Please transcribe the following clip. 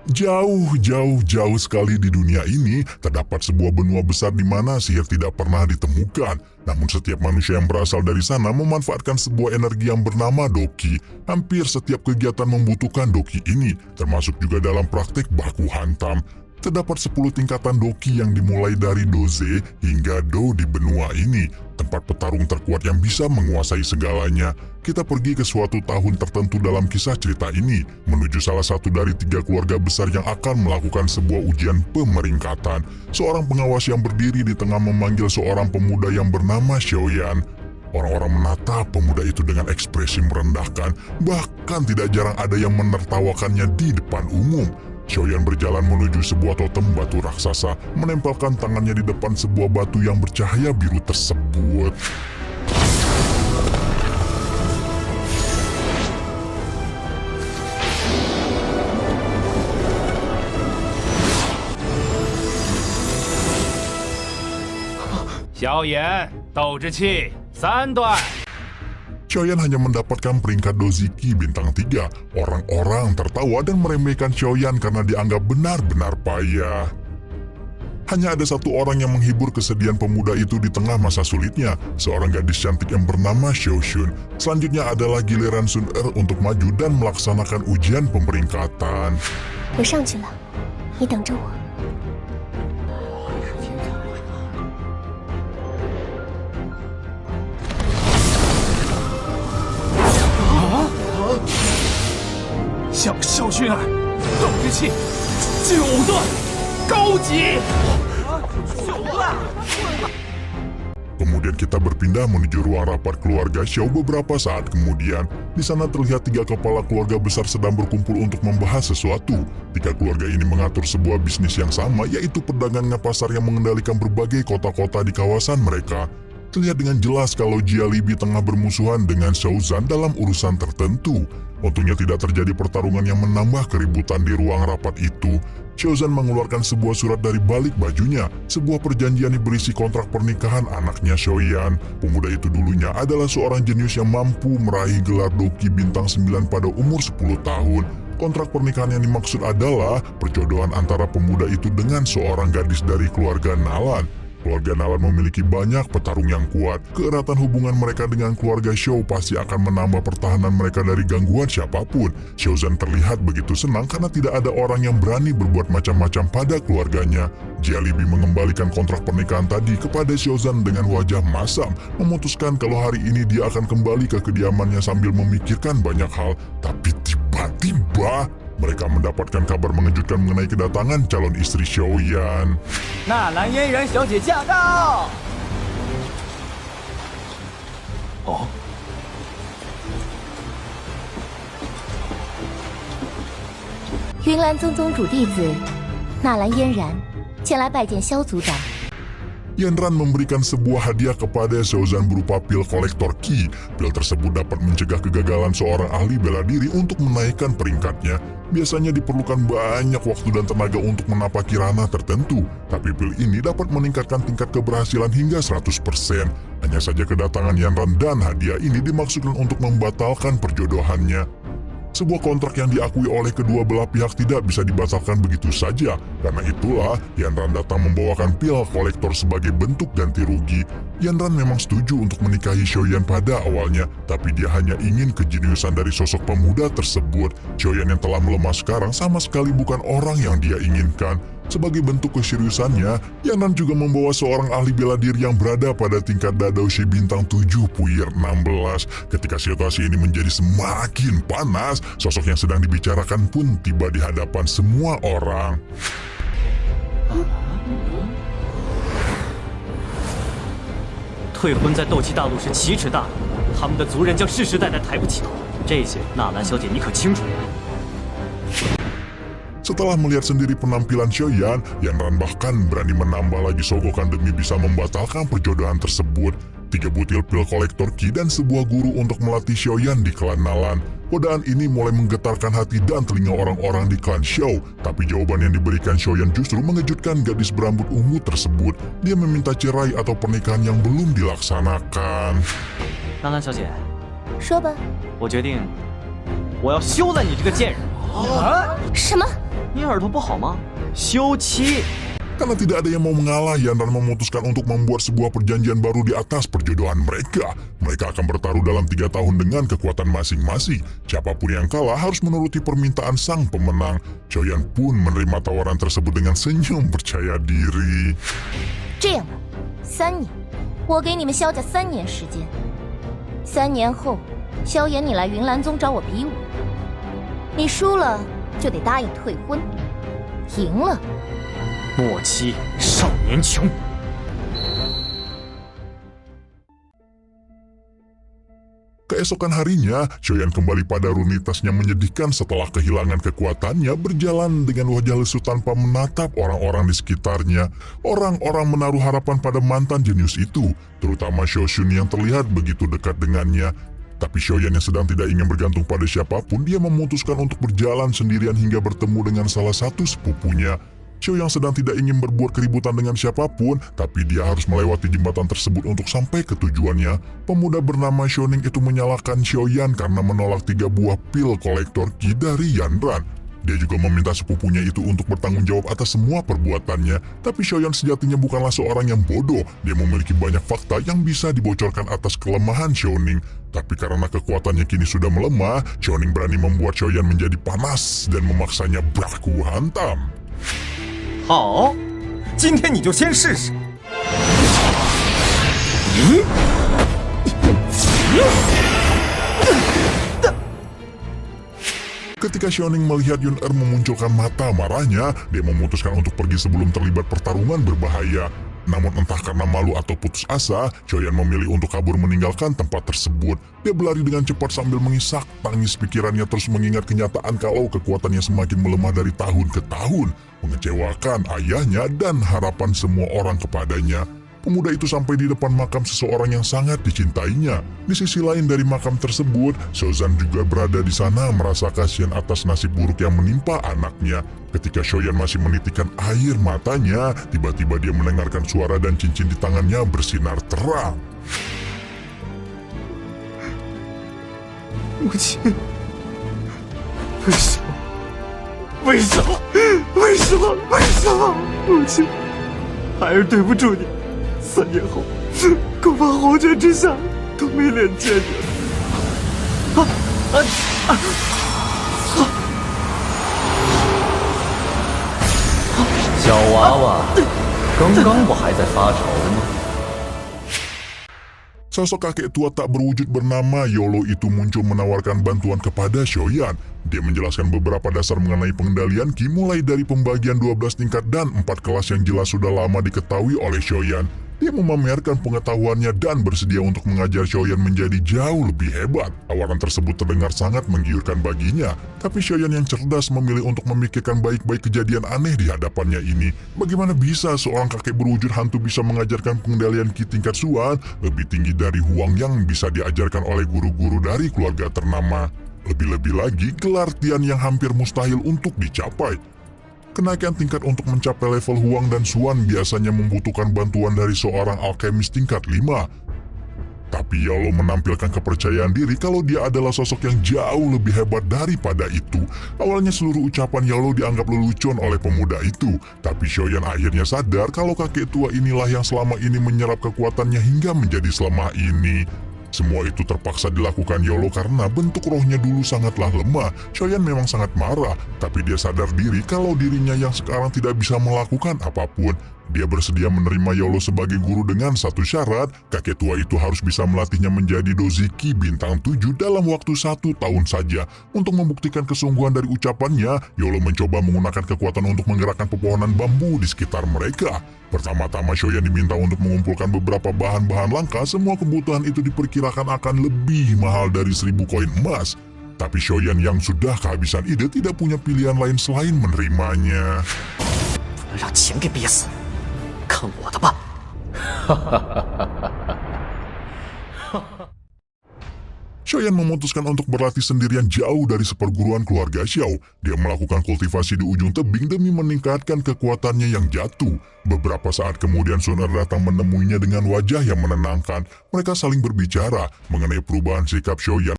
Jauh sekali di dunia ini, terdapat sebuah benua besar di mana sihir tidak pernah ditemukan. Namun setiap manusia yang berasal dari sana memanfaatkan sebuah energi yang bernama Doki. Hampir setiap kegiatan membutuhkan Doki ini, termasuk juga dalam praktik baku hantam. Terdapat 10 tingkatan Doki yang dimulai dari Doze hingga Do di benua ini, tempat petarung terkuat yang bisa menguasai segalanya. Kita pergi ke suatu tahun tertentu dalam kisah cerita ini, menuju salah satu dari 3 keluarga besar yang akan melakukan sebuah ujian pemeringkatan. Seorang pengawas yang berdiri di tengah memanggil seorang pemuda yang bernama Xiaoyan. Orang-orang menatap pemuda itu dengan ekspresi merendahkan, bahkan tidak jarang ada yang menertawakannya di depan umum. Xiaoyan berjalan menuju sebuah totem batu raksasa, menempelkan tangannya di depan sebuah batu yang bercahaya biru tersebut. Xiaoyan, 斗志气3段。 Xiaoyan hanya mendapatkan peringkat Doziki bintang 3. Orang-orang tertawa dan meremehkan Xiaoyan karena dianggap benar-benar payah. Hanya ada satu orang yang menghibur kesedihan pemuda itu di tengah masa sulitnya, seorang gadis cantik yang bernama Xiao Xun. Selanjutnya adalah giliran Sun Er untuk maju dan melaksanakan ujian pemeringkatan. 我上去了，你等着我。 校训儿，斗志气9段，高级。9段。 Kemudian kita berpindah menuju ruang rapat keluarga Xiao beberapa saat kemudian. Di sana terlihat 3 kepala keluarga besar sedang berkumpul untuk membahas sesuatu. 3 keluarga ini mengatur sebuah bisnis yang sama, yaitu perdagangan pasar yang mengendalikan berbagai kota-kota di kawasan mereka. Terlihat dengan jelas kalau Jia Libi tengah bermusuhan dengan Xiao Zhan dalam urusan tertentu. Untungnya tidak terjadi pertarungan yang menambah keributan di ruang rapat itu. Xiao Zhan mengeluarkan sebuah surat dari balik bajunya, sebuah perjanjian yang berisi kontrak pernikahan anaknya Xiaoyan. Pemuda itu dulunya adalah seorang jenius yang mampu meraih gelar Doki bintang 9 pada umur 10 tahun. Kontrak pernikahan yang dimaksud adalah perjodohan antara pemuda itu dengan seorang gadis dari keluarga Nalan. Keluarga Nalan memiliki banyak petarung yang kuat. Keeratan hubungan mereka dengan keluarga Xiao pasti akan menambah pertahanan mereka dari gangguan siapapun. Xiao Zhan terlihat begitu senang karena tidak ada orang yang berani berbuat macam-macam pada keluarganya. Jia Libi mengembalikan kontrak pernikahan tadi kepada Xiao Zhan dengan wajah masam, memutuskan kalau hari ini dia akan kembali ke kediamannya sambil memikirkan banyak hal. Tapi tiba-tiba mereka mendapatkan kabar mengejutkan mengenai kedatangan calon istri Xiaoyan. 纳兰嫣然小姐驾到！哦，云岚宗宗主弟子纳兰嫣然前来拜见萧族长。 Yanran memberikan sebuah hadiah kepada Xiao Zhan berupa pil kolektor Qi. Pil tersebut dapat mencegah kegagalan seorang ahli bela diri untuk menaikkan peringkatnya. Biasanya diperlukan banyak waktu dan tenaga untuk menapaki ranah tertentu, tapi pil ini dapat meningkatkan tingkat keberhasilan hingga 100%. Hanya saja kedatangan Yanran dan hadiah ini dimaksudkan untuk membatalkan perjodohannya. Sebuah kontrak yang diakui oleh kedua belah pihak tidak bisa dibatalkan begitu saja. Karena itulah, Yanran datang membawakan pil kolektor sebagai bentuk ganti rugi. Yanran memang setuju untuk menikahi Xiaoyan pada awalnya, tapi dia hanya ingin kejeniusan dari sosok pemuda tersebut. Xiaoyan yang telah melemah sekarang sama sekali bukan orang yang dia inginkan. Sebagai bentuk keseriusannya, Yanran juga membawa seorang ahli bela diri yang berada pada tingkat Dadoushi bintang 7 puir 16. Ketika situasi ini menjadi semakin panas, sosok yang sedang dibicarakan pun tiba di hadapan semua orang. 退婚在斗气大陆是奇耻大辱，他们的族人将世世代代抬不起头。这些，纳兰小姐你可清楚？ Setelah melihat sendiri penampilan Xiaoyan, Yanran bahkan berani menambah lagi sogokan demi bisa membatalkan perjodohan tersebut. 3 butil pil kolektor Qi dan sebuah guru untuk melatih Xiaoyan di klan Nalan. Godaan ini mulai menggetarkan hati dan telinga orang-orang di klan Xiao. Tapi jawaban yang diberikan Xiaoyan justru mengejutkan gadis berambut ungu tersebut. Dia meminta cerai atau pernikahan yang belum dilaksanakan. 纳兰小姐，说吧。我决定，我要休了你这个贱人。什么？你耳朵不好吗？休妻。 Karena tidak ada yang mau mengalah, Yanran memutuskan untuk membuat sebuah perjanjian baru di atas perjodohan mereka. Mereka akan bertaruh dalam 3 tahun dengan kekuatan masing-masing. Siapapun yang kalah harus menuruti permintaan sang pemenang. Xiaoyan pun menerima tawaran tersebut dengan senyum percaya diri. 这样吧，3年，我给你们萧家3年时间。3年后，萧炎你来云岚宗找我比武，你输了就得答应退婚，赢了。 莫欺少年穷。 Keesokan harinya, Xiaoyan kembali pada rutinitasnya menyedihkan setelah kehilangan kekuatannya, berjalan dengan wajah lesu tanpa menatap orang-orang di sekitarnya. Orang-orang menaruh harapan pada mantan jenius itu, terutama Xiao Xun yang terlihat begitu dekat dengannya. Tapi Xiaoyan yang sedang tidak ingin bergantung pada siapapun, dia memutuskan untuk berjalan sendirian hingga bertemu dengan salah satu sepupunya. Xiao yang sedang tidak ingin berbuat keributan dengan siapapun, tapi dia harus melewati jembatan tersebut untuk sampai ke tujuannya. Pemuda bernama Xiaoning itu menyalahkan Xiaoyan karena menolak 3 buah pil kolektor Qi dari Yanran. Dia juga meminta sepupunya itu untuk bertanggung jawab atas semua perbuatannya. Tapi Xiaoyan sejatinya bukanlah seorang yang bodoh. Dia memiliki banyak fakta yang bisa dibocorkan atas kelemahan Xiaoning. Tapi karena kekuatannya kini sudah melemah, Xiaoning berani membuat Xiaoyan menjadi panas dan memaksanya baku hantam. 好，今天你就先试试。Ketika Xiaoning melihat Yun Er memunculkan mata marahnya, dia memutuskan untuk pergi sebelum terlibat pertarungan berbahaya. Namun entah karena malu atau putus asa, Xiaoyan memilih untuk kabur meninggalkan tempat tersebut. Dia berlari dengan cepat sambil mengisak tangis, pikirannya terus mengingat kenyataan kalau kekuatannya semakin melemah dari tahun ke tahun, mengecewakan ayahnya dan harapan semua orang kepadanya. Pemuda itu sampai di depan makam seseorang yang sangat dicintainya. Di sisi lain dari makam tersebut, Xiaozan juga berada di sana merasa kasihan atas nasib buruk yang menimpa anaknya. Ketika Xiaoyan masih menitikkan air matanya, tiba-tiba dia mendengarkan suara dan cincin di tangannya bersinar terang. 母亲，为什么？为什么？为什么？为什么？母亲，孩儿对不住你。3年后，恐怕黄泉之下都没脸见人。小娃娃，刚刚不还在发愁吗？ Sosok kakek tua tak berwujud bernama Yolo itu muncul menawarkan bantuan kepada Xiaoyan. Dia menjelaskan beberapa dasar mengenai pengendalian Qi mulai dari pembagian 12 tingkat dan 4 kelas yang jelas sudah lama diketahui oleh Xiaoyan. Dia memamerkan pengetahuannya dan bersedia untuk mengajar Xiaoyan menjadi jauh lebih hebat. Tawaran tersebut terdengar sangat menggiurkan baginya. Tapi Xiaoyan yang cerdas memilih untuk memikirkan baik-baik kejadian aneh di hadapannya ini. Bagaimana bisa seorang kakek berwujud hantu bisa mengajarkan pengendalian Qi tingkat Xuan lebih tinggi dari Huang yang bisa diajarkan oleh guru-guru dari keluarga ternama. Lebih-lebih lagi, gelar Tian yang hampir mustahil untuk dicapai. Kenaikan tingkat untuk mencapai level Huang dan Xuan biasanya membutuhkan bantuan dari seorang alkemis tingkat 5. Tapi Yolo menampilkan kepercayaan diri kalau dia adalah sosok yang jauh lebih hebat daripada itu. Awalnya seluruh ucapan Yolo dianggap lelucon oleh pemuda itu. Tapi Xiaoyan akhirnya sadar kalau kakek tua inilah yang selama ini menyerap kekuatannya hingga menjadi selemah ini. Semua itu terpaksa dilakukan Yolo karena bentuk rohnya dulu sangatlah lemah. Xiaoyan memang sangat marah, tapi dia sadar diri kalau dirinya yang sekarang tidak bisa melakukan apapun. Dia bersedia menerima Yolo sebagai guru dengan satu syarat, kakek tua itu harus bisa melatihnya menjadi Doziki bintang 7 dalam waktu 1 tahun saja. Untuk membuktikan kesungguhan dari ucapannya, Yolo mencoba menggunakan kekuatan untuk menggerakkan pepohonan bambu di sekitar mereka. Pertama-tama Xiaoyan diminta untuk mengumpulkan beberapa bahan-bahan langka. Semua kebutuhan itu diperkirakan akan lebih mahal dari 1000 koin emas. Tapi Xiaoyan yang sudah kehabisan ide tidak punya pilihan lain selain menerimanya. 不能让钱给憋死，看我的吧！ Xiaoyan memutuskan untuk berlatih sendirian jauh dari seperguruan keluarga Xiao. Dia melakukan kultivasi di ujung tebing demi meningkatkan kekuatannya yang jatuh. Beberapa saat kemudian Sun Er datang menemuinya dengan wajah yang menenangkan. Mereka saling berbicara mengenai perubahan sikap Xiaoyan